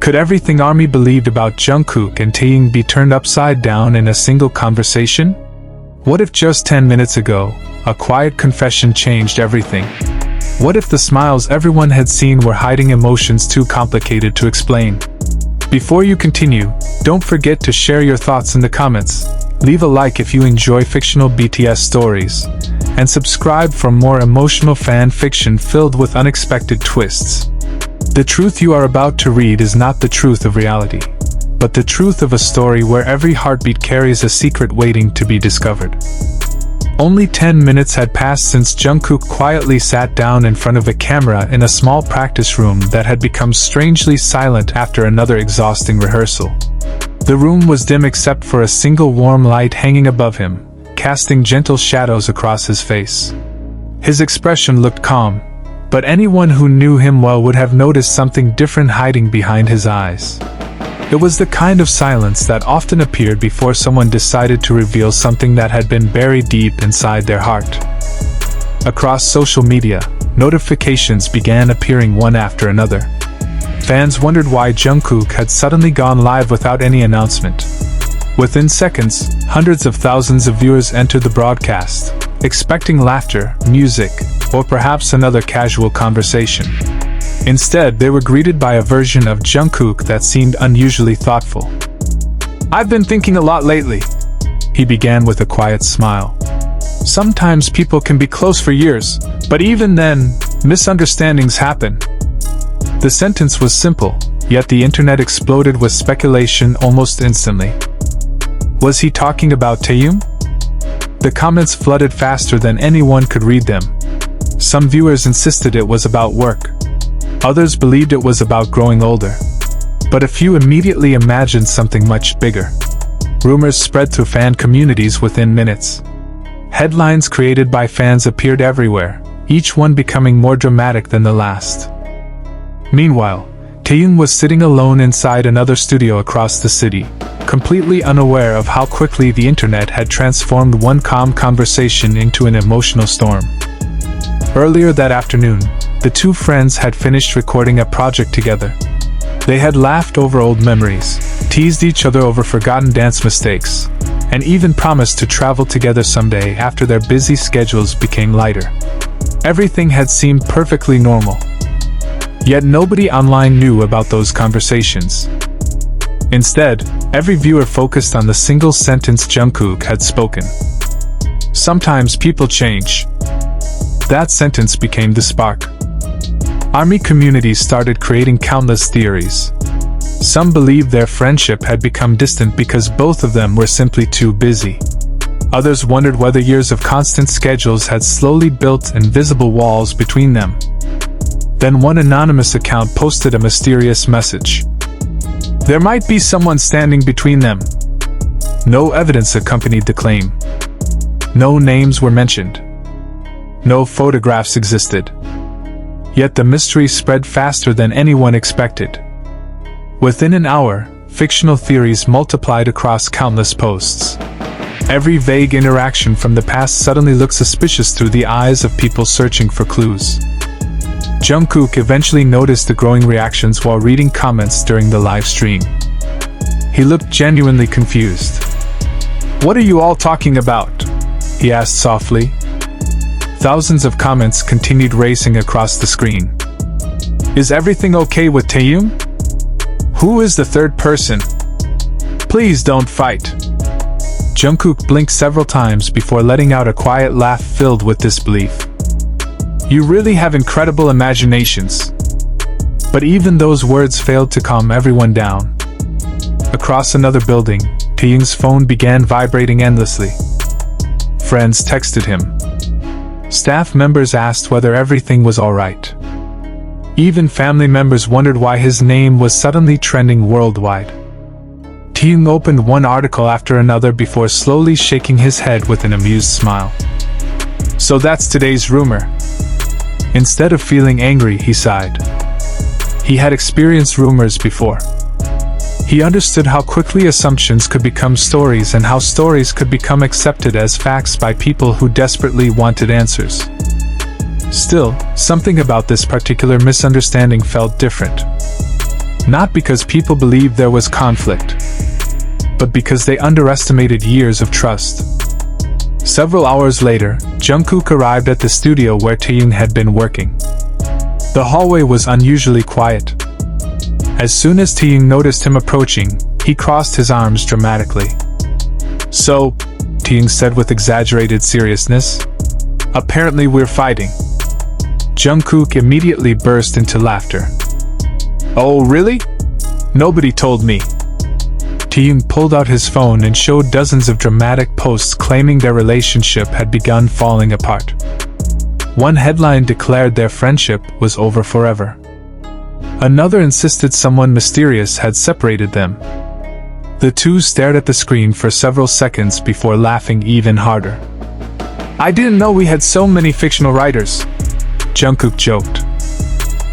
Could everything ARMY believed about Jungkook and Taehyung be turned upside down in a single conversation? What if just 10 minutes ago, a quiet confession changed everything? What if the smiles everyone had seen were hiding emotions too complicated to explain? Before you continue, don't forget to share your thoughts in the comments, leave a like if you enjoy fictional BTS stories, and subscribe for more emotional fan fiction filled with unexpected twists. The truth you are about to read is not the truth of reality, but the truth of a story where every heartbeat carries a secret waiting to be discovered. Only 10 minutes had passed since Jungkook quietly sat down in front of a camera in a small practice room that had become strangely silent after another exhausting rehearsal. The room was dim except for a single warm light hanging above him, casting gentle shadows across his face. His expression looked calm, but anyone who knew him well would have noticed something different hiding behind his eyes. It was the kind of silence that often appeared before someone decided to reveal something that had been buried deep inside their heart. Across social media, notifications began appearing one after another. Fans wondered why Jungkook had suddenly gone live without any announcement. Within seconds, hundreds of thousands of viewers entered the broadcast, expecting laughter, music, or perhaps another casual conversation. Instead, they were greeted by a version of Jungkook that seemed unusually thoughtful. "I've been thinking a lot lately," he began with a quiet smile. "Sometimes people can be close for years, but even then, misunderstandings happen." The sentence was simple, yet the internet exploded with speculation almost instantly. Was he talking about Taehyung? The comments flooded faster than anyone could read them. Some viewers insisted it was about work. Others believed it was about growing older. But a few immediately imagined something much bigger. Rumors spread through fan communities within minutes. Headlines created by fans appeared everywhere, each one becoming more dramatic than the last. Meanwhile, Taehyung was sitting alone inside another studio across the city, completely unaware of how quickly the internet had transformed one calm conversation into an emotional storm. Earlier that afternoon, the two friends had finished recording a project together. They had laughed over old memories, teased each other over forgotten dance mistakes, and even promised to travel together someday after their busy schedules became lighter. Everything had seemed perfectly normal. Yet nobody online knew about those conversations. Instead, every viewer focused on the single sentence Jungkook had spoken. "Sometimes people change." That sentence became the spark. ARMY communities started creating countless theories. Some believed their friendship had become distant because both of them were simply too busy. Others wondered whether years of constant schedules had slowly built invisible walls between them. Then one anonymous account posted a mysterious message. "There might be someone standing between them." No evidence accompanied the claim. No names were mentioned. No photographs existed. Yet the mystery spread faster than anyone expected. Within an hour, fictional theories multiplied across countless posts. Every vague interaction from the past suddenly looked suspicious through the eyes of people searching for clues. Jungkook eventually noticed the growing reactions while reading comments during the live stream. He looked genuinely confused. "What are you all talking about?" he asked softly. Thousands of comments continued racing across the screen. "Is everything okay with Taehyung? Who is the third person? Please don't fight." Jungkook blinked several times before letting out a quiet laugh filled with disbelief. "You really have incredible imaginations." But even those words failed to calm everyone down. Across another building, Taehyung's phone began vibrating endlessly. Friends texted him. Staff members asked whether everything was alright. Even family members wondered why his name was suddenly trending worldwide. Taehyung opened one article after another before slowly shaking his head with an amused smile. "So that's today's rumor." Instead of feeling angry, he sighed. He had experienced rumors before. He understood how quickly assumptions could become stories and how stories could become accepted as facts by people who desperately wanted answers. Still, something about this particular misunderstanding felt different. Not because people believed there was conflict, but because they underestimated years of trust. Several hours later, Jungkook arrived at the studio where Taehyung had been working. The hallway was unusually quiet. As soon as Taehyung noticed him approaching, he crossed his arms dramatically. "So," Taehyung said with exaggerated seriousness, "apparently we're fighting." Jungkook immediately burst into laughter. "Oh, really? Nobody told me." Taehyung pulled out his phone and showed dozens of dramatic posts claiming their relationship had begun falling apart. One headline declared their friendship was over forever. Another insisted someone mysterious had separated them. The two stared at the screen for several seconds before laughing even harder. "I didn't know we had so many fictional writers," Jungkook joked.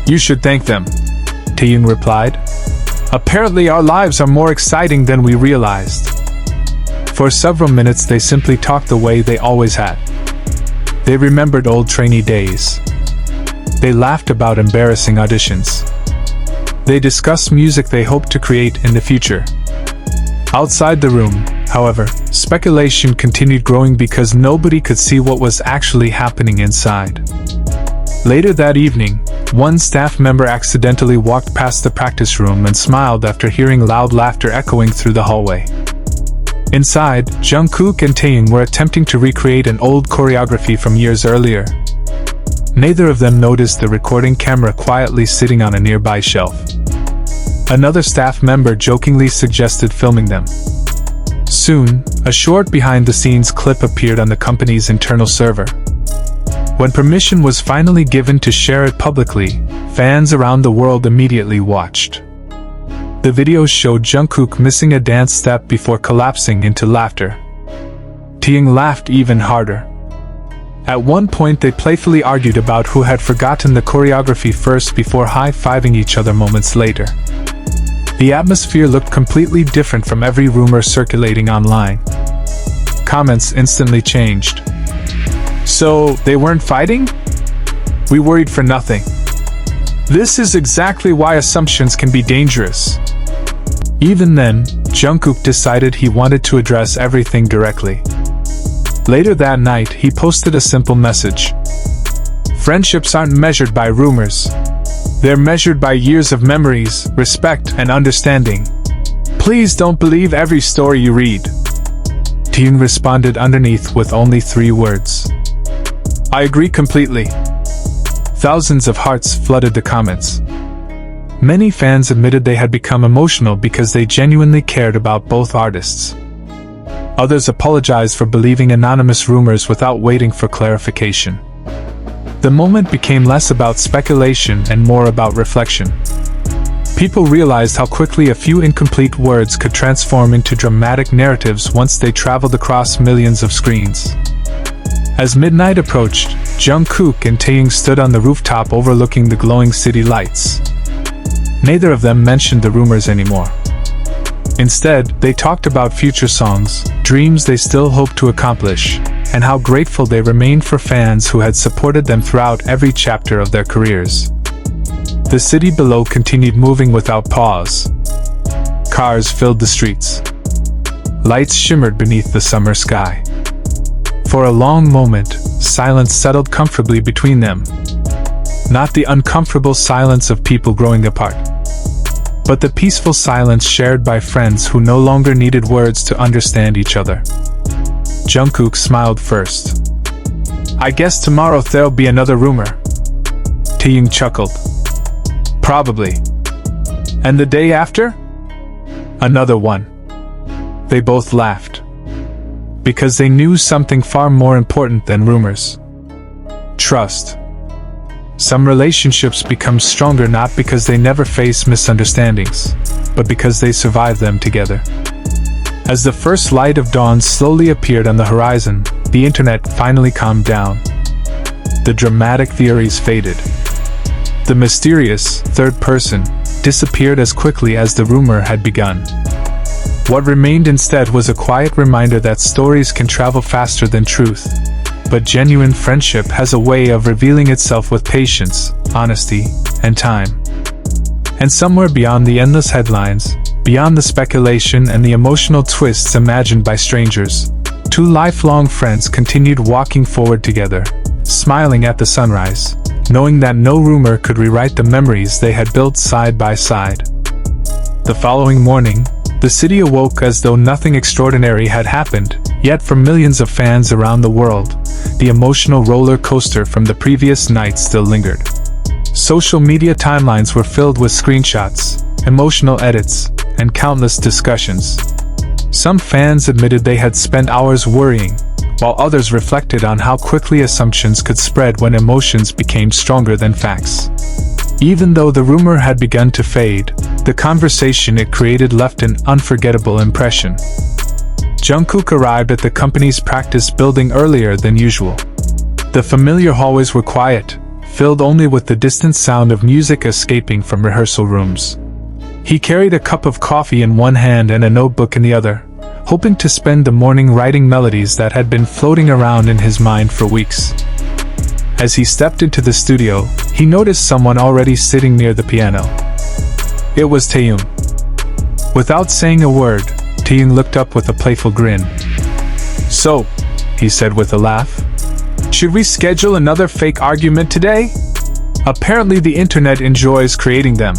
"You should thank them," Taehyung replied. "Apparently our lives are more exciting than we realized." For several minutes they simply talked the way they always had. They remembered old trainee days. They laughed about embarrassing auditions. They discussed music they hoped to create in the future. Outside the room, however, speculation continued growing because nobody could see what was actually happening inside. Later that evening, one staff member accidentally walked past the practice room and smiled after hearing loud laughter echoing through the hallway. Inside, Jungkook and Taehyung were attempting to recreate an old choreography from years earlier. Neither of them noticed the recording camera quietly sitting on a nearby shelf. Another staff member jokingly suggested filming them. Soon, a short behind-the-scenes clip appeared on the company's internal server. When permission was finally given to share it publicly, fans around the world immediately watched. The video showed Jungkook missing a dance step before collapsing into laughter. Taehyung laughed even harder. At one point they playfully argued about who had forgotten the choreography first before high-fiving each other moments later. The atmosphere looked completely different from every rumor circulating online. Comments instantly changed. "So, they weren't fighting? We worried for nothing. This is exactly why assumptions can be dangerous." Even then, Jungkook decided he wanted to address everything directly. Later that night, he posted a simple message. "Friendships aren't measured by rumors. They're measured by years of memories, respect, and understanding. Please don't believe every story you read." Taehyung responded underneath with only 3 words. "I agree completely." Thousands of hearts flooded the comments. Many fans admitted they had become emotional because they genuinely cared about both artists. Others apologized for believing anonymous rumors without waiting for clarification. The moment became less about speculation and more about reflection. People realized how quickly a few incomplete words could transform into dramatic narratives once they traveled across millions of screens. As midnight approached, Jungkook and Taehyung stood on the rooftop overlooking the glowing city lights. Neither of them mentioned the rumors anymore. Instead, they talked about future songs, dreams they still hoped to accomplish, and how grateful they remained for fans who had supported them throughout every chapter of their careers. The city below continued moving without pause. Cars filled the streets. Lights shimmered beneath the summer sky. For a long moment, silence settled comfortably between them. Not the uncomfortable silence of people growing apart, but the peaceful silence shared by friends who no longer needed words to understand each other. Jungkook smiled first. "I guess tomorrow there'll be another rumor." Taehyung chuckled. "Probably. And the day after? Another one." They both laughed. Because they knew something far more important than rumors. Trust. Some relationships become stronger not because they never face misunderstandings, but because they survive them together. As the first light of dawn slowly appeared on the horizon, the internet finally calmed down. The dramatic theories faded. The mysterious third person disappeared as quickly as the rumor had begun. What remained instead was a quiet reminder that stories can travel faster than truth, but genuine friendship has a way of revealing itself with patience, honesty, and time. And somewhere beyond the endless headlines, beyond the speculation and the emotional twists imagined by strangers, two lifelong friends continued walking forward together, smiling at the sunrise, knowing that no rumor could rewrite the memories they had built side by side. The following morning, the city awoke as though nothing extraordinary had happened, yet for millions of fans around the world, the emotional roller coaster from the previous night still lingered. Social media timelines were filled with screenshots, emotional edits, and countless discussions. Some fans admitted they had spent hours worrying, while others reflected on how quickly assumptions could spread when emotions became stronger than facts. Even though the rumor had begun to fade, the conversation it created left an unforgettable impression. Jungkook arrived at the company's practice building earlier than usual. The familiar hallways were quiet, filled only with the distant sound of music escaping from rehearsal rooms. He carried a cup of coffee in one hand and a notebook in the other, hoping to spend the morning writing melodies that had been floating around in his mind for weeks. As he stepped into the studio, he noticed someone already sitting near the piano. It was Taehyung. Without saying a word, Taehyung looked up with a playful grin. "So," he said with a laugh, "should we schedule another fake argument today? Apparently the internet enjoys creating them."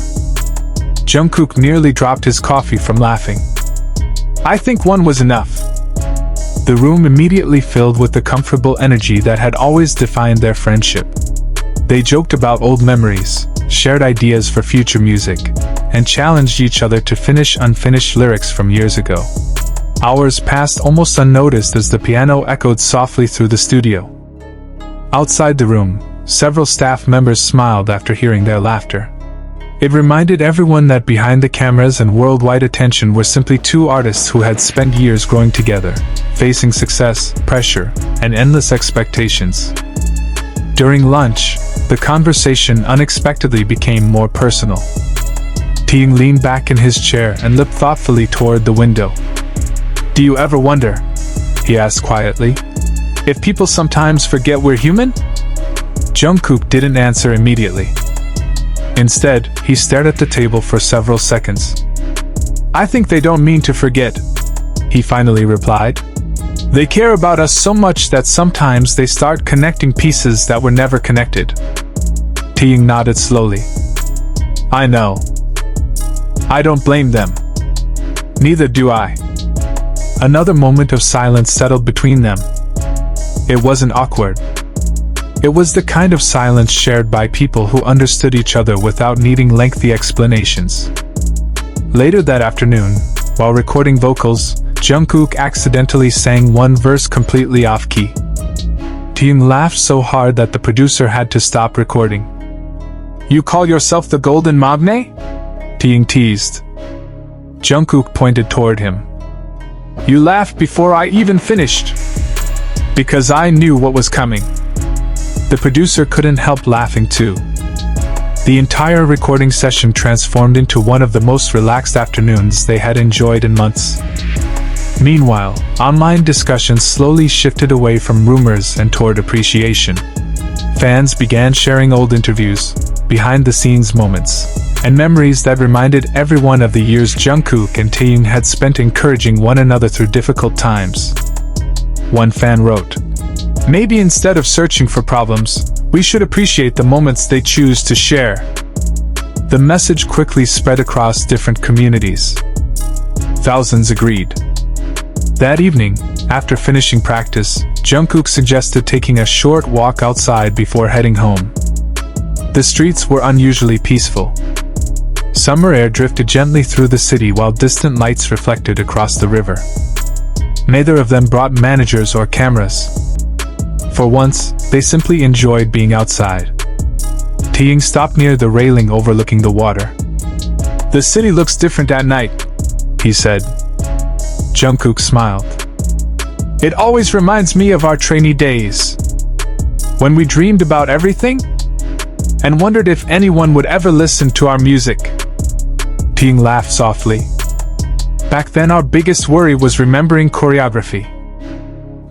Jungkook nearly dropped his coffee from laughing. "I think one was enough." The room immediately filled with the comfortable energy that had always defined their friendship. They joked about old memories, shared ideas for future music, and challenged each other to finish unfinished lyrics from years ago. Hours passed almost unnoticed as the piano echoed softly through the studio. Outside the room, several staff members smiled after hearing their laughter. It reminded everyone that behind the cameras and worldwide attention were simply two artists who had spent years growing together, facing success, pressure, and endless expectations. During lunch, the conversation unexpectedly became more personal. Taehyung leaned back in his chair and looked thoughtfully toward the window. "Do you ever wonder," he asked quietly, "if people sometimes forget we're human?" Jungkook didn't answer immediately. Instead, he stared at the table for several seconds. "I think they don't mean to forget," he finally replied. "They care about us so much that sometimes they start connecting pieces that were never connected." Taehyung nodded slowly. "I know. I don't blame them. Neither do I." Another moment of silence settled between them. It wasn't awkward. It was the kind of silence shared by people who understood each other without needing lengthy explanations. Later that afternoon, while recording vocals, Jungkook accidentally sang one verse completely off-key. Taehyung laughed so hard that the producer had to stop recording. "You call yourself the Golden Magne?" Taehyung teased. Jungkook pointed toward him. "You laughed before I even finished." "Because I knew what was coming." The producer couldn't help laughing too. The entire recording session transformed into one of the most relaxed afternoons they had enjoyed in months. Meanwhile, online discussions slowly shifted away from rumors and toward appreciation. Fans began sharing old interviews, behind-the-scenes moments, and memories that reminded everyone of the years Jungkook and Taehyung had spent encouraging one another through difficult times. One fan wrote, "Maybe instead of searching for problems, we should appreciate the moments they choose to share." The message quickly spread across different communities. Thousands agreed. That evening, after finishing practice, Jungkook suggested taking a short walk outside before heading home. The streets were unusually peaceful. Summer air drifted gently through the city while distant lights reflected across the river. Neither of them brought managers or cameras. For once, they simply enjoyed being outside. Taehyung stopped near the railing overlooking the water. "The city looks different at night," he said. Jungkook smiled. "It always reminds me of our trainee days, when we dreamed about everything and wondered if anyone would ever listen to our music." Taehyung laughed softly. "Back then our biggest worry was remembering choreography.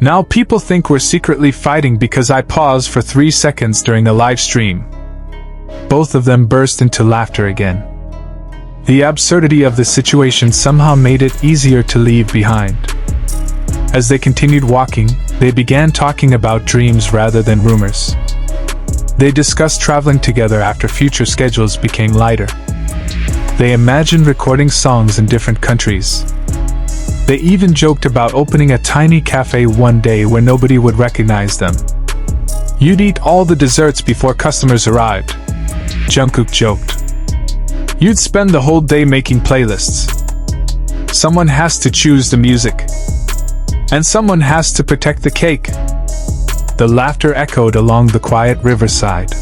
Now people think we're secretly fighting because I pause for 3 seconds during a live stream." Both of them burst into laughter again. The absurdity of the situation somehow made it easier to leave behind. As they continued walking, they began talking about dreams rather than rumors. They discussed traveling together after future schedules became lighter. They imagined recording songs in different countries. They even joked about opening a tiny cafe one day where nobody would recognize them. "You'd eat all the desserts before customers arrived," Jungkook joked. "You'd spend the whole day making playlists. Someone has to choose the music. And someone has to protect the cake." The laughter echoed along the quiet riverside.